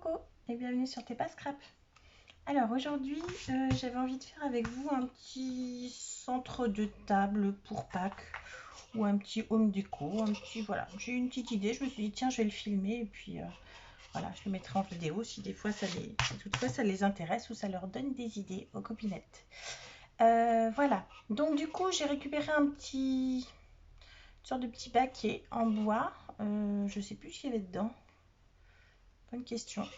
Coucou et bienvenue sur Tes Pas Scrap. Alors aujourd'hui, j'avais envie de faire avec vous un petit centre de table pour Pâques ou un petit home déco, voilà. J'ai eu une petite idée, je me suis dit tiens, je vais le filmer et puis voilà, je le mettrai en vidéo si toutefois ça les intéresse ou ça leur donne des idées aux copinettes. Voilà, donc du coup j'ai récupéré une sorte de petit baquet en bois, je sais plus ce qu'il y avait dedans. Bonne question.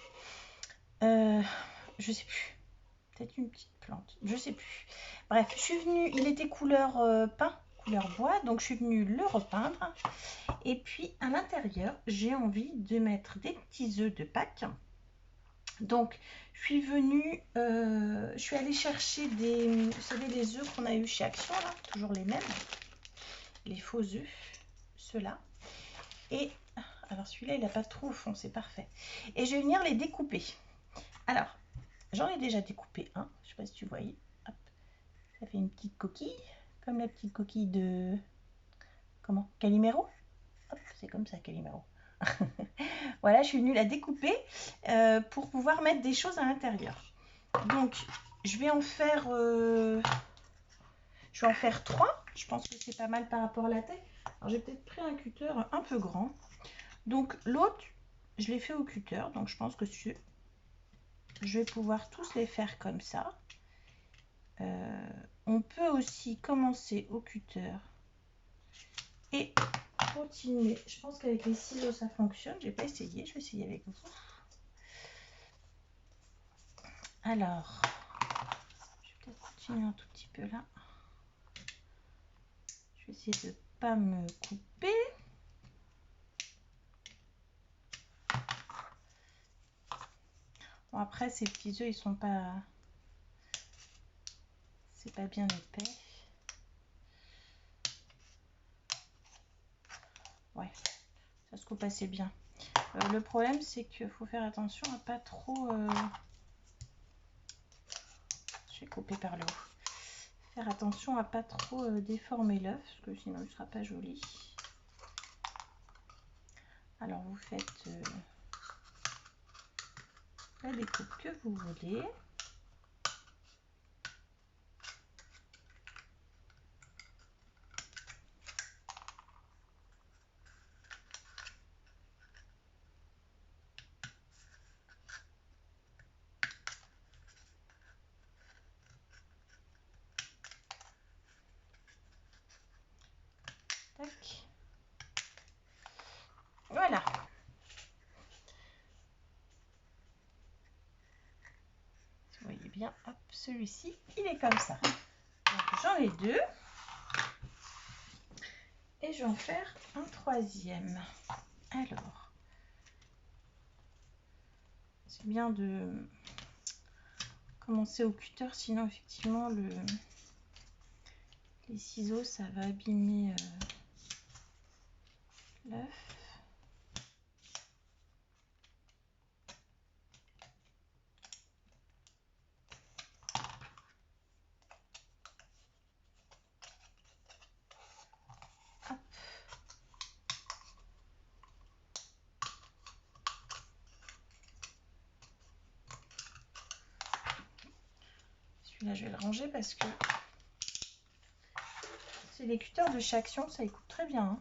Je sais plus. Peut-être une petite plante. Je sais plus. Bref, je suis venue. Il était couleur pain, couleur bois. Donc, je suis venue le repeindre. Et puis, à l'intérieur, j'ai envie de mettre des petits œufs de Pâques. Donc, je suis venue. Je suis allée chercher vous savez, les œufs qu'on a eu chez Action, là. Toujours les mêmes. Les faux œufs. Ceux-là. Et. Alors, celui-là, il n'a pas trop au fond. C'est parfait. Et je vais venir les découper. Alors, j'en ai déjà découpé un, je ne sais pas si tu voyais. Hop. Ça fait une petite coquille, comme la petite coquille de... Comment? Calimero? Hop, c'est comme ça, Calimero. Voilà, je suis venue la découper pour pouvoir mettre des choses à l'intérieur. Donc, je vais en faire 3. Je pense que c'est pas mal par rapport à la taille. Alors, j'ai peut-être pris un cutter un peu grand. Donc, l'autre, je l'ai fait au cutter. Donc, je pense que je vais pouvoir tous les faire comme ça. On peut aussi commencer au cutter et continuer. Je pense qu'avec les ciseaux ça fonctionne. J'ai pas essayé, je vais essayer avec vous. Alors, je vais peut-être continuer un tout petit peu là. Je vais essayer de pas me couper. Bon, après ces petits œufs ils sont pas, c'est pas bien épais. Ouais, ça se coupe assez bien. Le problème c'est qu'il faut faire attention à pas trop. Je vais couper par le haut. Faire attention à pas trop déformer l'œuf parce que sinon il sera pas joli. Alors vous faites la découpe que vous voulez. Tac. Voilà. Vous voyez bien, hop, celui-ci, il est comme ça. J'en ai 2. Et je vais en faire un 3e. Alors, c'est bien de commencer au cutter, sinon effectivement les ciseaux, ça va abîmer l'œuf. Celui-là, je vais le ranger parce que c'est les cutters de chez Action, ça écoute très bien. Hein.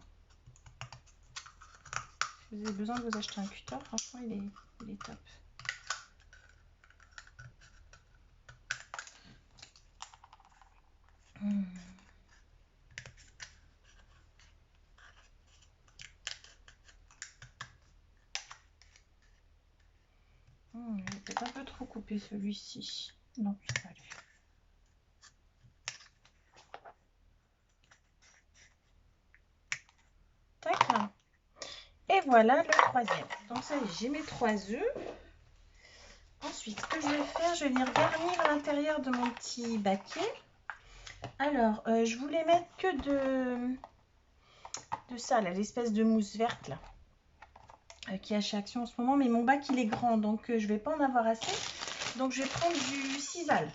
Si vous avez besoin de vous acheter un cutter, franchement, il est top. J'ai peut-être un peu trop coupé celui-ci. Non, ça va aller. Tac. Et voilà le 3e. Donc ça y est, j'ai mes 3 œufs. Ensuite, ce que je vais faire, je vais venir garnir à l'intérieur de mon petit baquet. Alors, je voulais mettre que de ça, là, l'espèce de mousse verte là, qui est chez Action en ce moment. Mais mon bac, il est grand, donc je vais pas en avoir assez. Donc, je vais prendre du sisal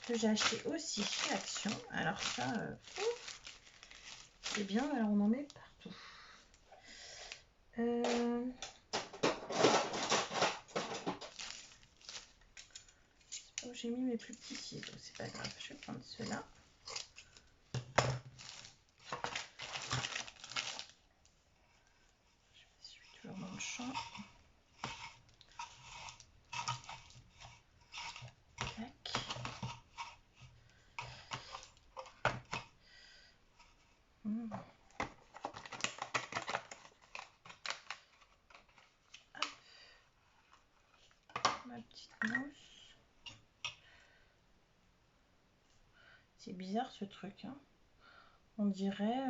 que j'ai acheté aussi chez Action. Alors ça, c'est bien, alors on en met partout. j'ai mis mes plus petits ciseaux, c'est pas grave, je vais prendre ceux-là. Je suis toujours dans le champ. Tac. Ma petite mousse. C'est bizarre ce truc, hein. On dirait,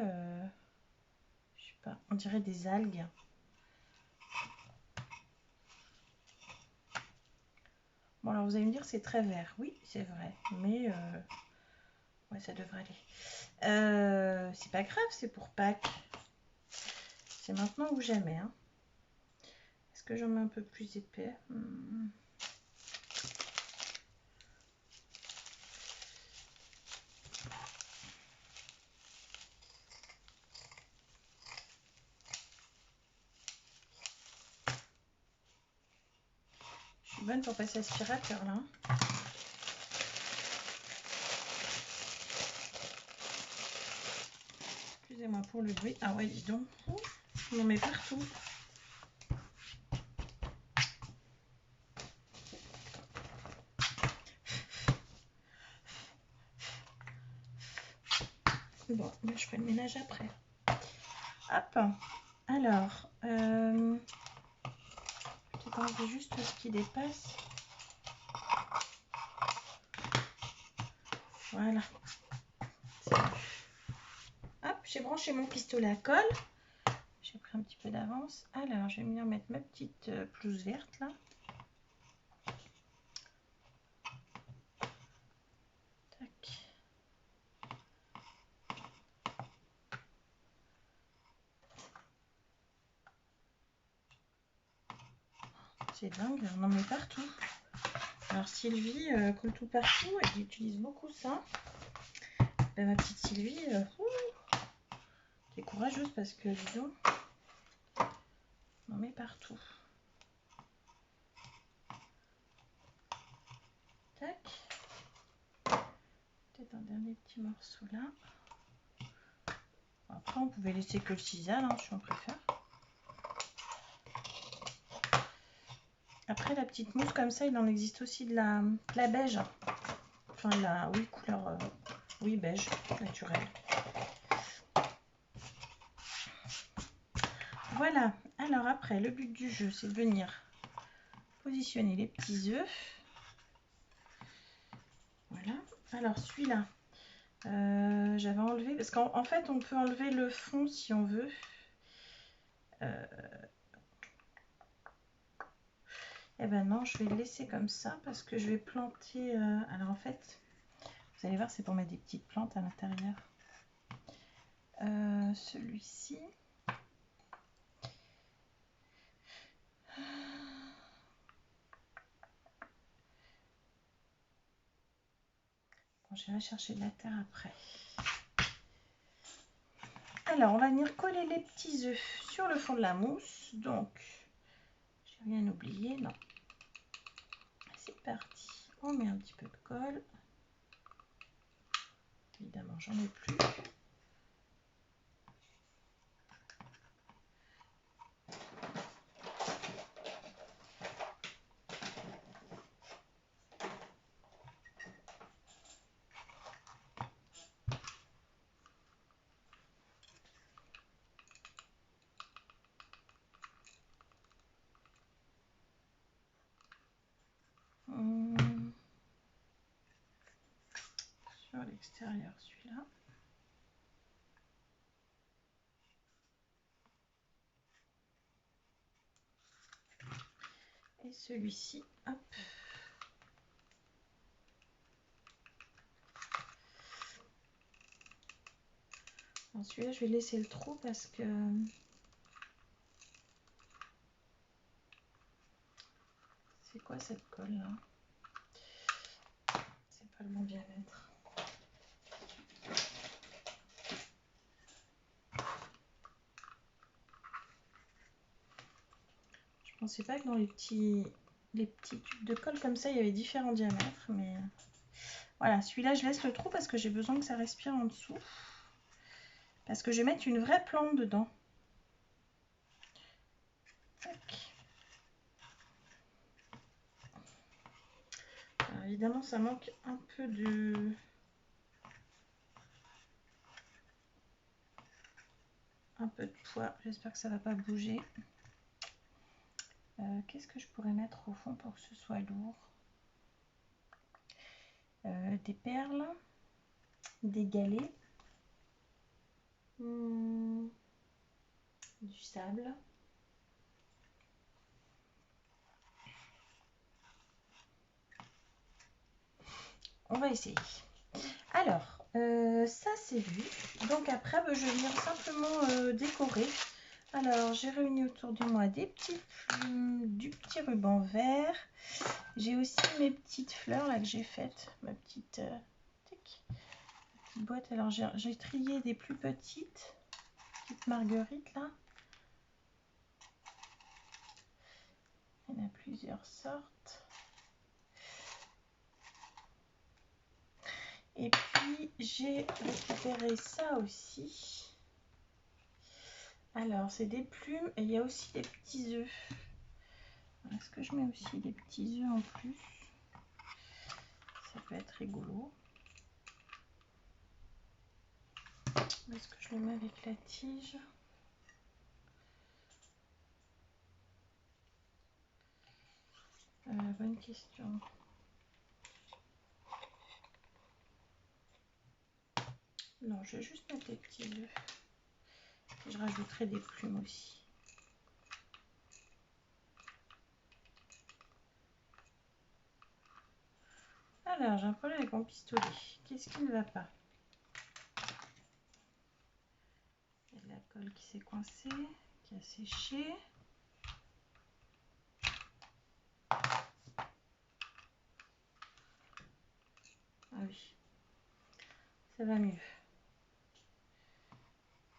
je sais pas, on dirait des algues. Bon alors vous allez me dire c'est très vert, oui c'est vrai, mais ouais ça devrait aller. C'est pas grave, c'est pour Pâques. C'est maintenant ou jamais, hein. Est-ce que j'en mets un peu plus épais? Je suis bonne pour passer aspirateur là. Excusez-moi pour le bruit. Ah ouais, dis donc. On en met partout. Bon, je ferai le ménage après. Hop. Alors, peut-être enlever juste ce qui dépasse. Voilà. Hop, j'ai branché mon pistolet à colle. J'ai pris un petit peu d'avance. Alors, je vais venir mettre ma petite pelouse verte là. Tac. C'est dingue, on en met partout. Alors Sylvie colle tout partout, elle utilise beaucoup ça. Ben, ma petite Sylvie, qui est courageuse parce que disons, on en met partout. Tac. Peut-être un dernier petit morceau là. Après on pouvait laisser que le cisaille, hein, si on préfère. Après la petite mousse comme ça, il en existe aussi de la beige. Enfin la, oui, couleur, oui, beige, naturelle. Voilà, alors après le but du jeu c'est de venir positionner les petits œufs. Voilà, alors celui-là, j'avais enlevé, parce qu'en fait on peut enlever le fond si on veut. Eh ben non, je vais le laisser comme ça parce que je vais planter, alors en fait, vous allez voir c'est pour mettre des petites plantes à l'intérieur. Celui-ci. Bon, j'irai chercher de la terre après. Alors, on va venir coller les petits œufs sur le fond de la mousse. Donc, j'ai rien oublié, non. C'est parti. On met un petit peu de colle. Évidemment, j'en ai plus. Sur l'extérieur, celui-là. Et celui-ci, hop. Celui-là, je vais laisser le trou parce que c'est quoi cette colle là? C'est pas le bon diamètre. Je pensais pas que dans les petits les petits tubes de colle comme ça, il y avait différents diamètres, mais voilà, celui-là je laisse le trou parce que j'ai besoin que ça respire en dessous, parce que je vais mettre une vraie plante dedans. Tac. Alors, évidemment ça manque un peu de poids, j'espère que ça va pas bouger. Qu'est-ce que je pourrais mettre au fond pour que ce soit lourd? Des perles, des galets, du sable. On va essayer. Alors, ça c'est vu. Donc après, je vais venir simplement décorer. Alors, j'ai réuni autour de moi des petites plumes, du petit ruban vert. J'ai aussi mes petites fleurs là que j'ai faites, ma petite boîte. Alors, j'ai trié des plus petites marguerites là. Il y en a plusieurs sortes. Et puis, j'ai récupéré ça aussi. Alors, c'est des plumes et il y a aussi des petits œufs. Est-ce que je mets aussi des petits œufs en plus? Ça peut être rigolo. Est-ce que je le mets avec la tige? Bonne question. Non, je vais juste mettre les petits œufs. Je rajouterai des plumes aussi. Alors, j'ai un problème avec mon pistolet. Qu'est-ce qui ne va pas? Il y a de la colle qui s'est coincée, qui a séché. Ah oui, ça va mieux.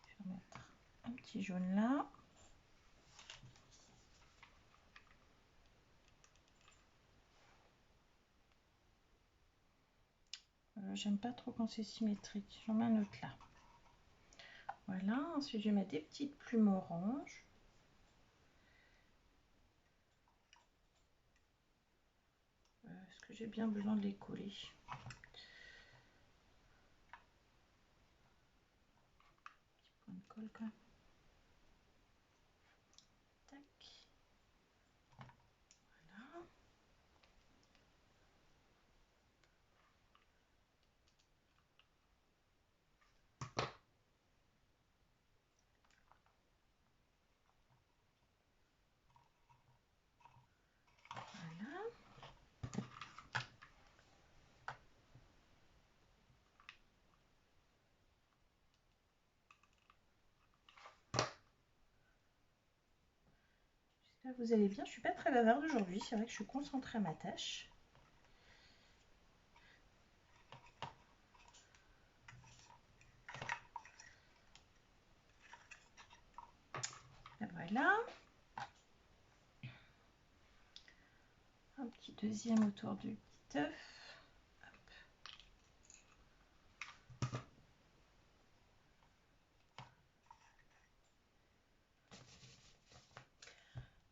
Je vais mettre un petit jaune là. J'aime pas trop quand c'est symétrique. J'en mets un autre là. Voilà, ensuite je vais mettre des petites plumes oranges. Est-ce que j'ai bien besoin de les coller? Petit point de colle quand même. Tac. Voilà. Voilà. J'espère que vous allez bien. Je suis pas très bavarde aujourd'hui. C'est vrai que je suis concentrée à ma tâche. Et voilà. Un petit deuxième autour du petit œuf.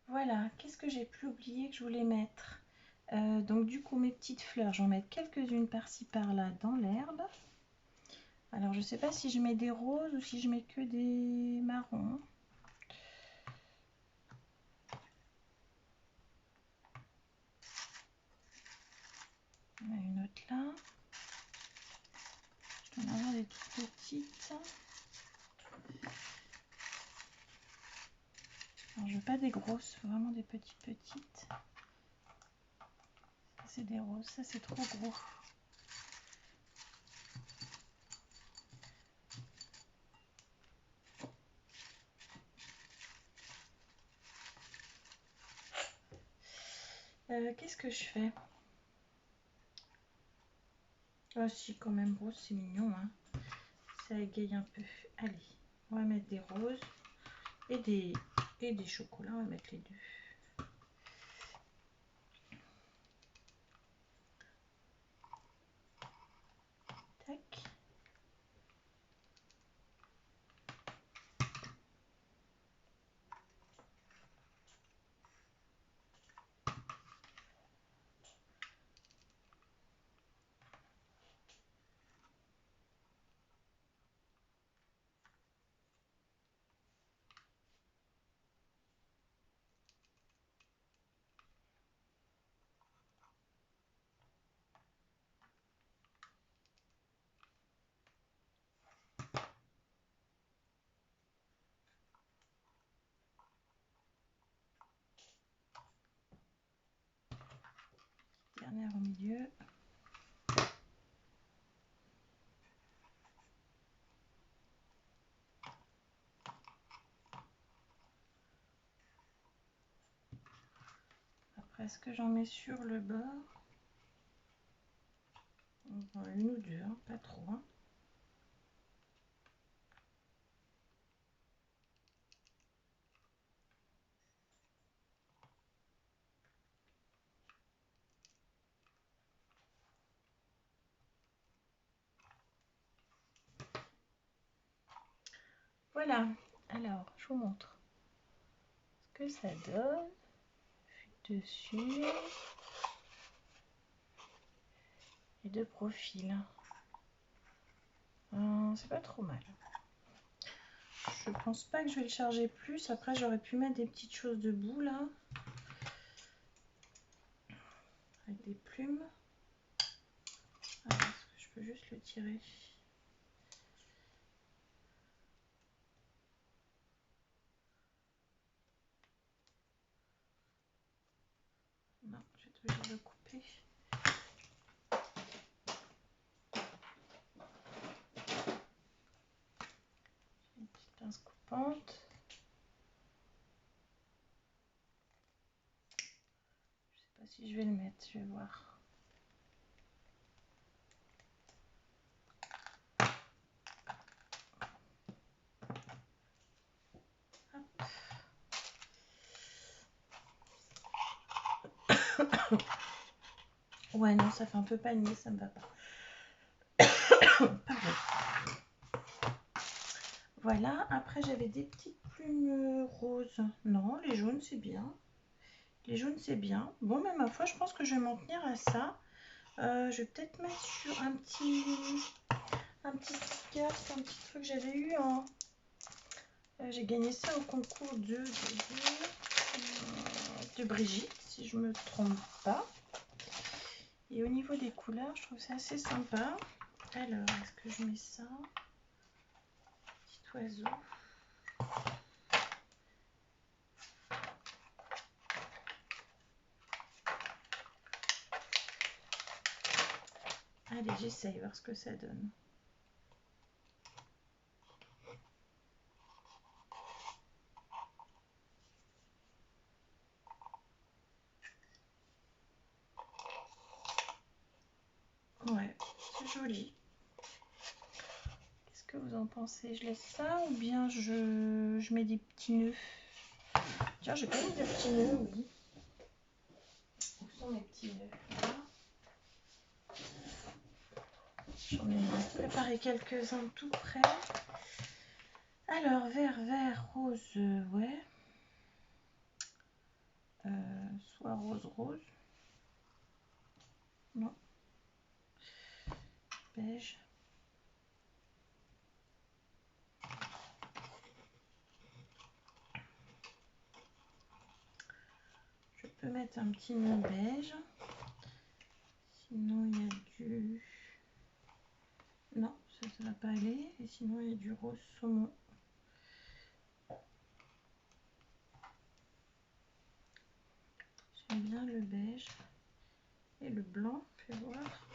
Voilà, qu'est-ce que j'ai pu oublier que je voulais mettre? Donc du coup, mes petites fleurs, j'en mets quelques-unes par-ci par-là dans l'herbe. Alors, je ne sais pas si je mets des roses ou si je mets que des marrons. On a une autre là. Je dois en avoir des toutes petites. Alors, je veux pas des grosses, vraiment des petites. Ça, c'est des roses, ça c'est trop gros. Qu'est-ce que je fais? Ah si, quand même, rose, c'est mignon, hein. Ça égaye un peu. Allez, on va mettre des roses et des chocolats, on va mettre les deux. dernière au milieu. Après, est-ce que j'en mets sur le bord? Une ou deux, hein, pas trop. Hein. Voilà, alors je vous montre ce que ça donne. Dessus et de profil. C'est pas trop mal. Je pense pas que je vais le charger plus. Après, j'aurais pu mettre des petites choses debout là, avec des plumes. Est-ce que je peux juste le tirer? Non, je vais être obligée de le couper. Une petite pince coupante. Je sais pas si je vais le mettre, je vais voir. Ouais, non, ça fait un peu panier, ça me va pas. Pardon. Voilà, après j'avais des petites plumes roses. Non, les jaunes c'est bien. Les jaunes c'est bien. Bon, mais ma foi, je pense que je vais m'en tenir à ça. Je vais peut-être mettre sur un petit sticker, c'est un petit truc que j'avais eu en... j'ai gagné ça au concours de Brigitte, si je me trompe pas. Et au niveau des couleurs, je trouve ça assez sympa. Alors, est-ce que je mets ça? Petit oiseau. Allez, j'essaye, voir ce que ça donne. Ouais, c'est joli. Qu'est-ce que vous en pensez? Je laisse ça ou bien je mets des petits nœuds? Tiens, j'ai pas mis de petits nœuds, oui. Où sont mes petits nœuds? J'en ai préparé quelques-uns tout près. Alors, vert, rose, ouais. Soit rose. Non. Beige. Je peux mettre un petit nœud beige. Sinon, il y a du... Non, ça ne va pas aller. Et sinon, il y a du rose saumon. J'aime bien le beige. Et le blanc, fais voir.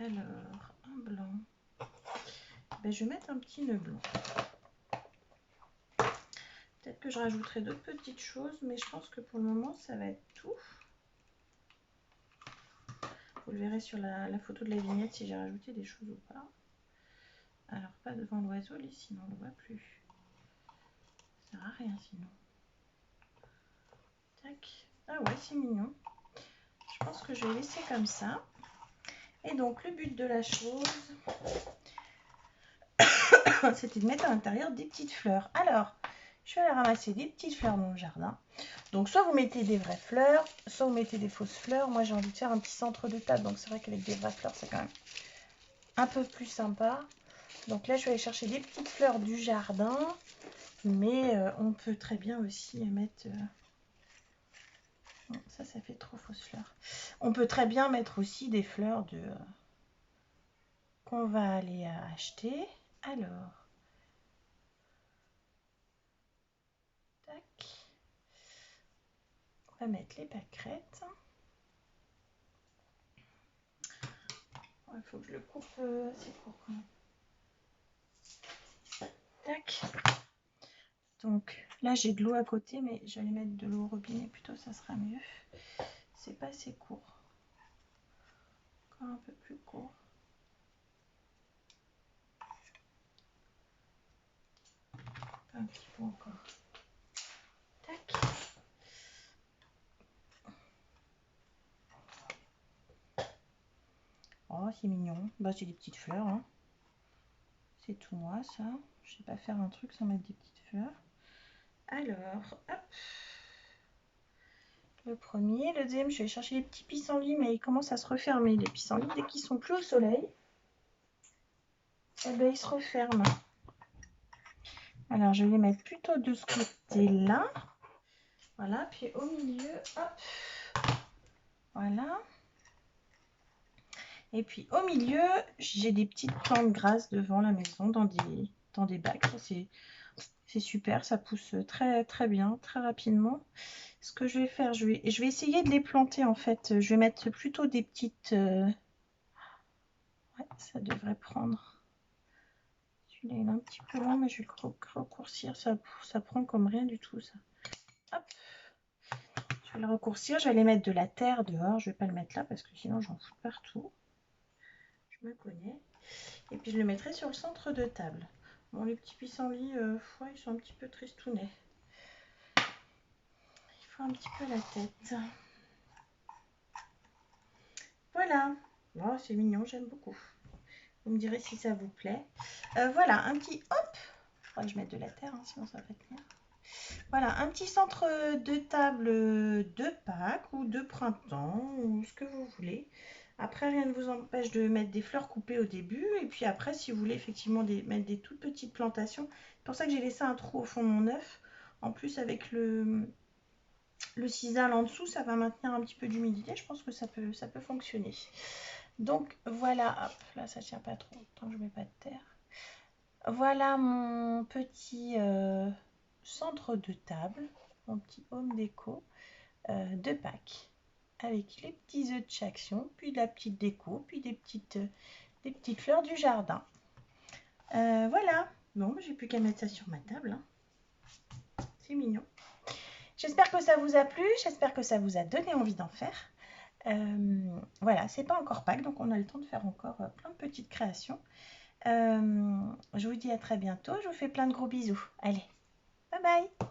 Alors, un blanc. Ben, je vais mettre un petit nœud blanc. Peut-être que je rajouterai d'autres petites choses, mais je pense que pour le moment, ça va être tout. Vous le verrez sur la photo de la vignette si j'ai rajouté des choses ou pas. Alors, pas devant l'oiseau, sinon on ne le voit plus. Ça sert à rien sinon. Tac. Ah ouais, c'est mignon. Je pense que je vais laisser comme ça. Et donc, le but de la chose, c'était de mettre à l'intérieur des petites fleurs. Alors, je vais aller ramasser des petites fleurs dans le jardin. Donc, soit vous mettez des vraies fleurs, soit vous mettez des fausses fleurs. Moi, j'ai envie de faire un petit centre de table. Donc, c'est vrai qu'avec des vraies fleurs, c'est quand même un peu plus sympa. Donc là, je vais aller chercher des petites fleurs du jardin. Mais on peut très bien aussi mettre... ça fait trop fausses fleurs. On peut très bien mettre aussi des fleurs qu'on va aller acheter. Alors, tac. On va mettre les pâquerettes. Il faut que je le coupe assez court quand même. Tac. Donc là j'ai de l'eau à côté, mais j'allais mettre de l'eau au robinet plutôt, ça sera mieux. C'est pas assez court. Encore un peu plus court. Un petit peu encore. Tac. Oh, c'est mignon. Bah, c'est des petites fleurs. Hein. C'est tout moi, ça. Je sais pas faire un truc sans mettre des petites fleurs. Alors, hop. Le premier. Le deuxième, je vais chercher les petits pissenlits, mais ils commencent à se refermer. Les pissenlits, dès qu'ils sont plus au soleil, eh ben, ils se referment. Alors, je vais les mettre plutôt de ce côté-là. Voilà. Puis au milieu, hop. Voilà. Et puis au milieu, j'ai des petites plantes grasses devant la maison dans des bacs. C'est super, ça pousse très très bien, très rapidement. Ce que je vais faire, je vais essayer de les planter en fait. Je vais mettre plutôt des petites... Ouais, ça devrait prendre. Celui-là il est un petit peu long, mais je vais le raccourcir. Ça prend comme rien du tout ça. Hop. Je vais le raccourcir, je vais aller mettre de la terre dehors. Je vais pas le mettre là parce que sinon j'en fous partout. Je me connais. Et puis je le mettrai sur le centre de table. Bon, les petits pissenlits, ouais, ils sont un petit peu tristounets. Il faut un petit peu la tête. Voilà. Oh, c'est mignon, j'aime beaucoup. Vous me direz si ça vous plaît. Voilà, un petit... Hop. Il faudra que je mette de la terre, hein, sinon ça va pas tenir. Voilà, un petit centre de table de Pâques ou de printemps, ou ce que vous voulez. Après, rien ne vous empêche de mettre des fleurs coupées au début. Et puis après, si vous voulez effectivement mettre des toutes petites plantations. C'est pour ça que j'ai laissé un trou au fond de mon œuf. En plus, avec le sisal en dessous, ça va maintenir un petit peu d'humidité. Je pense que ça peut fonctionner. Donc voilà, hop, là ça tient pas trop, tant que je mets pas de terre. Voilà mon petit centre de table, mon petit home déco de Pâques. Avec les petits œufs de Chaction, puis de la petite déco, puis des petites fleurs du jardin. Voilà, bon, j'ai plus qu'à mettre ça sur ma table. Hein. C'est mignon. J'espère que ça vous a plu, j'espère que ça vous a donné envie d'en faire. Voilà, c'est pas encore Pâques, donc on a le temps de faire encore plein de petites créations. Je vous dis à très bientôt, je vous fais plein de gros bisous. Allez, bye bye!